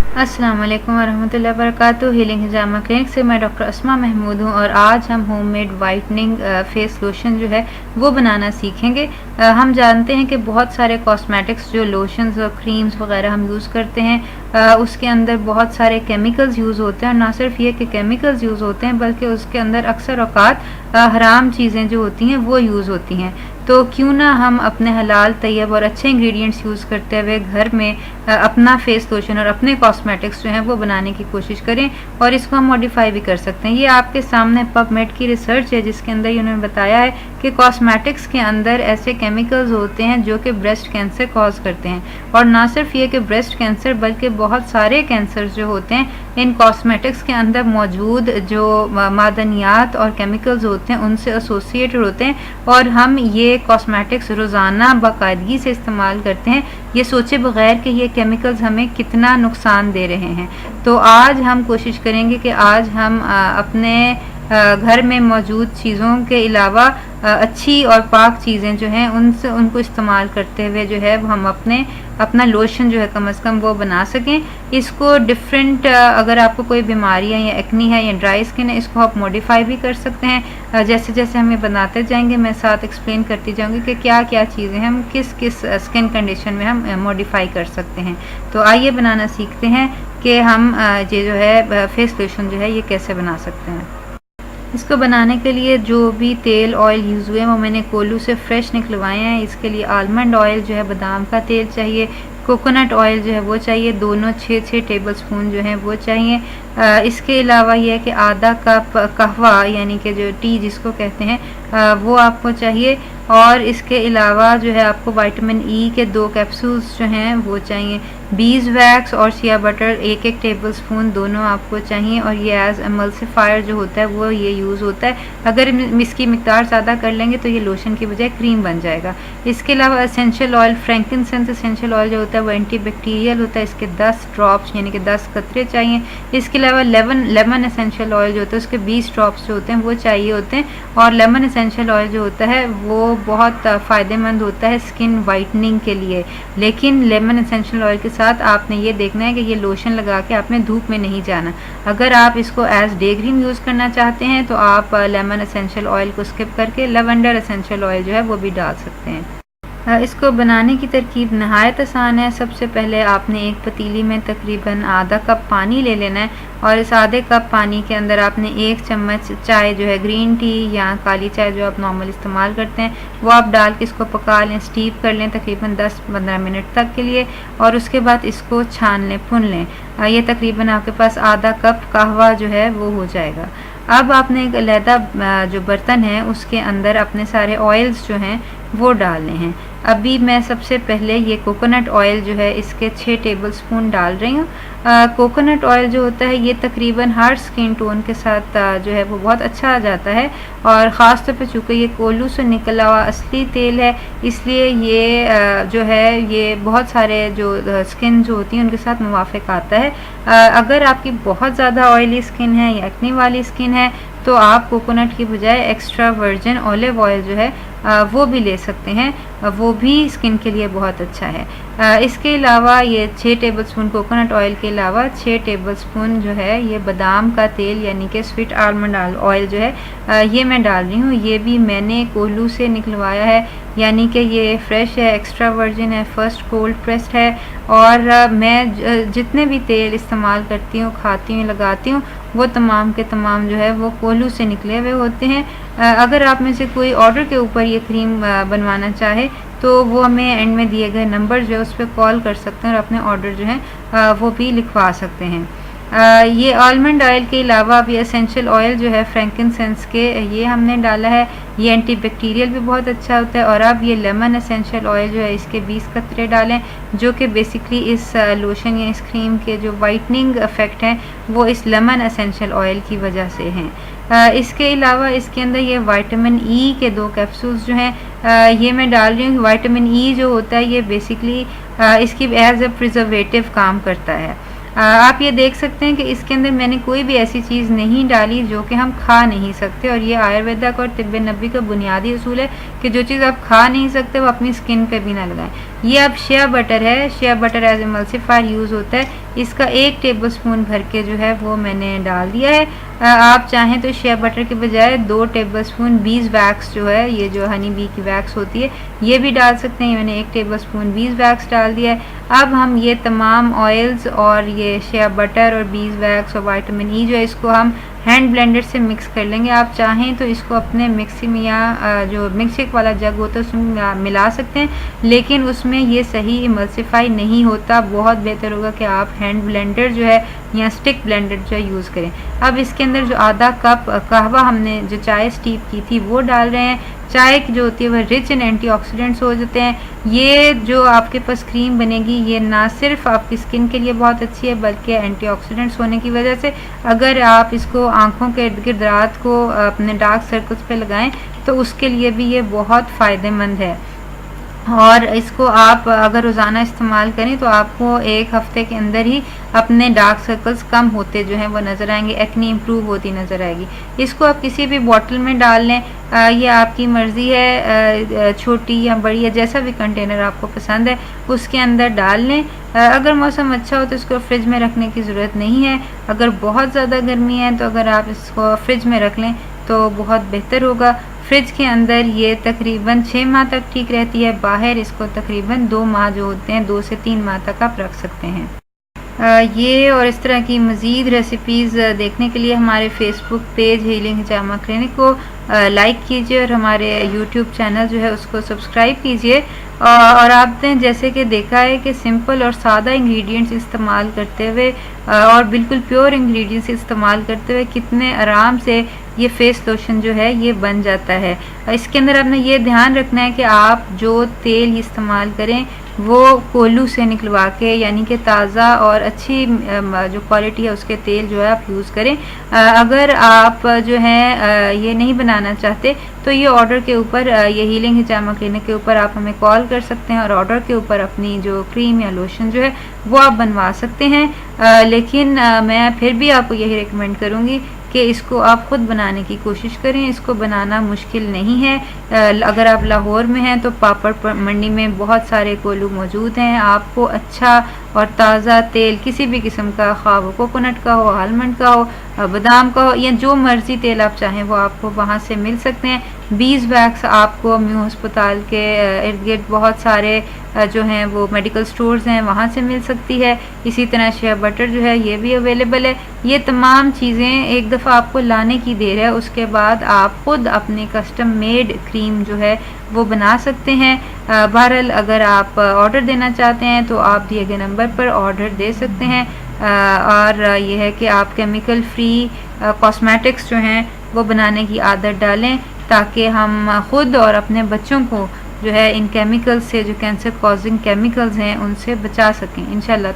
अस्सलाम वालेकुम वरहमतुल्लाहि वबरकातुहू। हीलिंग हिजामा क्लिनिक से मैं डॉक्टर अस्मा महमूद हूँ और आज हम होममेड वाइटनिंग फेस लोशन जो है वो बनाना सीखेंगे। हम जानते हैं कि बहुत सारे कॉस्मेटिक्स जो लोशंस और क्रीम्स वगैरह हम यूज़ करते हैं उसके अंदर बहुत सारे केमिकल्स यूज़ होते हैं और ना सिर्फ ये कि केमिकल्स यूज़ होते हैं बल्कि उसके अंदर अक्सर औक़ात हराम चीज़ें जो होती हैं वो यूज़ होती हैं। तो क्यों ना हम अपने हलाल तैयब और अच्छे इंग्रेडिएंट्स यूज़ करते हुए घर में अपना फेस लोशन और अपने कॉस्मेटिक्स जो हैं वो बनाने की कोशिश करें और इसको हम मॉडिफाई भी कर सकते हैं। ये आपके सामने पबमेड की रिसर्च है जिसके अंदर उन्होंने बताया है कि कॉस्मेटिक्स के अंदर ऐसे केमिकल्स होते हैं जो कि ब्रेस्ट कैंसर कॉज करते हैं और ना सिर्फ ये कि ब्रेस्ट कैंसर बल्कि बहुत सारे कैंसर जो होते हैं इन कॉस्मेटिक्स के अंदर मौजूद जो मादनियात और केमिकल्स होते हैं उनसे एसोसिएटेड होते हैं और हम ये कॉस्मेटिक्स रोज़ाना बाकायदगी से इस्तेमाल करते हैं ये सोचे बगैर कि ये केमिकल्स हमें कितना नुकसान दे रहे हैं। तो आज हम कोशिश करेंगे कि आज हम अपने घर में मौजूद चीज़ों के अलावा अच्छी और पाक चीज़ें जो हैं उनको इस्तेमाल करते हुए जो है हम अपना लोशन जो है कम से कम वो बना सकें। इसको डिफरेंट अगर आपको कोई बीमारी है या एक्नी है या ड्राई स्किन है इसको आप मॉडिफाई भी कर सकते हैं। जैसे जैसे हमें बनाते जाएंगे मैं साथ एक्सप्लेन करती जाऊंगी कि क्या क्या चीज़ें हम किस किस स्किन कंडीशन में हम मॉडिफाई कर सकते हैं। तो आइए बनाना सीखते हैं कि हम ये जो है फेस लोशन जो है ये कैसे बना सकते हैं। इसको बनाने के लिए जो भी तेल ऑयल यूज़ हुए वो मैंने कोल्लू से फ्रेश निकलवाए हैं। इसके लिए आलमंड ऑयल जो है बादाम का तेल चाहिए, कोकोनट ऑयल जो है वो चाहिए, दोनों 6-6 टेबल स्पून जो है वो चाहिए। इसके अलावा यह है कि आधा कप कहवा यानी कि जो टी जिसको कहते हैं वो आपको चाहिए और इसके अलावा जो है आपको विटामिन ई के 2 कैप्सूल्स जो हैं वो चाहिए। बीज वैक्स और शिया बटर 1-1 टेबल स्पून दोनों आपको चाहिए और ये एज एमल्सिफायर जो होता है वो ये यूज़ होता है। अगर इसकी मिकदार ज़्यादा कर लेंगे तो ये लोशन की बजाय क्रीम बन जाएगा। इसके अलावा essential oil frankincense essential oil जो होता है वो एंटीबैक्टीरियल होता है, इसके 10 ड्रॉप्स यानी कि 10 कतरे चाहिए। इसके अलावा लेमन एसेंशियल ऑयल जो होता है उसके 20 ड्रॉप्स जो होते हैं वो चाहिए होते हैं और लेमन एसेंशियल ऑयल जो होता है वो बहुत फ़ायदेमंद होता है स्किन वाइटनिंग के लिए। लेकिन लेमन एसेंशियल ऑयल के साथ आपने ये देखना है कि ये लोशन लगा के आपने धूप में नहीं जाना। अगर आप इसको एज डे क्रीम यूज़ करना चाहते हैं तो आप लेमन एसेंशियल ऑयल को स्किप करके लेवेंडर एसेंशियल ऑयल जो है वो भी डाल सकते हैं। इसको बनाने की तरकीब नहायत आसान है। सबसे पहले आपने एक पतीली में तकरीबन आधा कप पानी ले लेना है और इस आधे कप पानी के अंदर आपने 1 चम्मच चाय जो है ग्रीन टी या काली चाय जो आप नॉर्मल इस्तेमाल करते हैं वो आप डाल के इसको पका लें, स्टीप कर लें तकरीबन 10-15 मिनट तक के लिए और उसके बाद इसको छान लें, भुन लें। ये तकरीबन आपके पास आधा कप कहवा जो है वो हो जाएगा। अब आपने एक अलहदा जो बर्तन है उसके अंदर अपने सारे ऑयल्स जो हैं वो डालने हैं। अभी मैं सबसे पहले ये कोकोनट ऑयल जो है इसके 6 टेबल स्पून डाल रही हूँ। कोकोनट ऑयल जो होता है ये तकरीबन हर स्किन टोन के साथ जो है वो बहुत अच्छा आ जाता है और ख़ास तौर पे चूँकि ये कोल्लू से निकला हुआ असली तेल है इसलिए ये जो है ये बहुत सारे जो स्किन जो होती हैं उनके साथ मुवाफिक आता है। अगर आपकी बहुत ज़्यादा ऑयली स्किन है या एक्ने वाली स्किन है तो आप कोकोनट की बजाय एक्स्ट्रा वर्जिन ऑलिव ऑयल जो है वो भी ले सकते हैं, वो भी स्किन के लिए बहुत अच्छा है। इसके अलावा ये 6 टेबल स्पून कोकोनट ऑयल के अलावा 6 टेबल स्पून जो है ये बादाम का तेल यानी कि स्वीट आलमंड ऑयल जो है ये मैं डाल रही हूँ। ये भी मैंने कोल्लू से निकलवाया है यानी कि ये फ्रेश है, एक्स्ट्रा वर्जिन है, फर्स्ट कोल्ड प्रेस्ड है और मैं जितने भी तेल इस्तेमाल करती हूँ, खाती हूँ, लगाती हूँ वो तमाम के तमाम जो है वो कोल्लू से निकले हुए होते हैं। अगर आप में से कोई ऑर्डर के ऊपर ये क्रीम बनवाना चाहे तो वो हमें एंड में दिए गए नंबर जो है उस पर कॉल कर सकते हैं और अपने ऑर्डर जो है वो भी लिखवा सकते हैं। ये आलमंड ऑयल के अलावा भी एसेंशियल ऑयल जो है फ्रैंकिनसेंस के ये हमने डाला है। ये एंटीबैक्टीरियल भी बहुत अच्छा होता है और अब ये लेमन एसेंशियल ऑयल जो है इसके 20 कतरे डालें जो कि बेसिकली इस लोशन या इस क्रीम के जो वाइटनिंग इफ़ेक्ट हैं वो इस लेमन एसेंशियल ऑयल की वजह से हैं। इसके अलावा इसके अंदर ये विटामिन ई के 2 कैप्सूल्स जो हैं ये मैं डाल रही हूँ। विटामिन ई जो होता है ये बेसिकली इसकी एज ए प्रिजर्वेटिव काम करता है। आप ये देख सकते हैं कि इसके अंदर मैंने कोई भी ऐसी चीज़ नहीं डाली जो कि हम खा नहीं सकते और ये आयुर्वेदा का और तिब्बे नबी का बुनियादी असूल है कि जो चीज़ आप खा नहीं सकते वो अपनी स्किन पे भी ना लगाएं। ये अब शिया बटर है, शिया बटर एज एमल्सिफायर यूज़ होता है। इसका 1 टेबलस्पून भर के जो है वो मैंने डाल दिया है। आप चाहें तो शिया बटर के बजाय 2 टेबलस्पून बीज वैक्स जो है, ये जो हनी बी की वैक्स होती है, ये भी डाल सकते हैं। मैंने 1 टेबलस्पून बीज वैक्स डाल दिया है। अब हम ये तमाम ऑयल्स और ये शिया बटर और बीज वैक्स और विटामिन ई जो है, इसको हम हैंड ब्लेंडर से मिक्स कर लेंगे। आप चाहें तो इसको अपने मिक्सी में या जो मिक्सिक वाला जग होता है उसमें मिला सकते हैं, लेकिन उसमें ये सही इमल्सिफाई नहीं होता। बहुत बेहतर होगा कि आप हैंड ब्लेंडर जो है या स्टिक ब्लेंडर जो है यूज़ करें। अब इसके अंदर जो आधा कप कहवा हमने जो चाय स्टीप की थी वो डाल रहे हैं। चाय की जो होती है वह रिच इन एंटीऑक्सीडेंट्स हो जाते हैं। ये जो आपके पास क्रीम बनेगी ये ना सिर्फ आपकी स्किन के लिए बहुत अच्छी है बल्कि एंटीऑक्सीडेंट्स होने की वजह से अगर आप इसको आंखों के इर्द गिर्द रात को अपने डार्क सर्कल्स पे लगाएं तो उसके लिए भी ये बहुत फ़ायदेमंद है। और इसको आप अगर रोज़ाना इस्तेमाल करें तो आपको 1 हफ्ते के अंदर ही अपने डार्क सर्कल्स कम होते जो हैं वो नज़र आएंगे, एक्ने इम्प्रूव होती नज़र आएगी। इसको आप किसी भी बॉटल में डाल लें, ये आपकी मर्ज़ी है, छोटी या बड़ी या जैसा भी कंटेनर आपको पसंद है उसके अंदर डाल लें। अगर मौसम अच्छा हो तो इसको फ्रिज में रखने की ज़रूरत नहीं है। अगर बहुत ज़्यादा गर्मी है तो अगर आप इसको फ्रिज में रख लें तो बहुत बेहतर होगा। फ्रिज के अंदर ये तकरीबन 6 माह तक ठीक रहती है, बाहर इसको तकरीबन 2 माह जो होते हैं 2 से 3 माह तक आप रख सकते हैं। ये और इस तरह की मज़ीद रेसिपीज़ देखने के लिए हमारे फेसबुक पेज हीलिंग हिजामा क्लिनिक को लाइक कीजिए और हमारे यूट्यूब चैनल जो है उसको सब्सक्राइब कीजिए। और आपने जैसे कि देखा है कि सिंपल और सादा इंग्रेडिएंट्स इस्तेमाल करते हुए और बिल्कुल प्योर इंग्रेडिएंट्स इस्तेमाल करते हुए कितने आराम से ये फेस लोशन जो है ये बन जाता है। इसके अंदर आपने ये ध्यान रखना है कि आप जो तेल इस्तेमाल करें वो कोल्हू से निकलवा के, यानी कि ताज़ा और अच्छी जो क्वालिटी है उसके तेल जो है आप यूज़ करें। अगर आप जो है ये नहीं बनाना चाहते तो ये ऑर्डर के ऊपर, ये हीलिंग हिजामा क्लिनिक के ऊपर आप हमें कॉल कर सकते हैं और ऑर्डर के ऊपर अपनी जो क्रीम या लोशन जो है वो आप बनवा सकते हैं। लेकिन मैं फिर भी आपको यही रिकमेंड करूँगी कि इसको आप ख़ुद बनाने की कोशिश करें। इसको बनाना मुश्किल नहीं है। अगर आप लाहौर में हैं तो पापड़ मंडी में बहुत सारे कोल्हू मौजूद हैं। आपको अच्छा और ताज़ा तेल किसी भी किस्म का, खा वो कोकोनट का हो, आलमंड का हो, बादाम का हो या जो मर्ज़ी तेल आप चाहें वो आपको वहाँ से मिल सकते हैं। बीज वैक्स आपको म्यू अस्पताल के इर्द गिर्द बहुत सारे जो हैं वो मेडिकल स्टोर्स हैं वहाँ से मिल सकती है। इसी तरह शिया बटर जो है ये भी अवेलेबल है। ये तमाम चीज़ें एक दफ़ा आपको लाने की देर है, उसके बाद आप ख़ुद अपनी कस्टम मेड क्रीम जो है वो बना सकते हैं। बहरहाल अगर आप ऑर्डर देना चाहते हैं तो आप दिए गए नंबर पर ऑर्डर दे सकते हैं। और ये है कि आप केमिकल फ्री कॉस्मेटिक्स जो हैं वो बनाने की आदत डालें ताकि हम ख़ुद और अपने बच्चों को जो है इन केमिकल्स से, जो कैंसर कॉजिंग केमिकल्स हैं, उनसे बचा सकें इंशाल्लाह।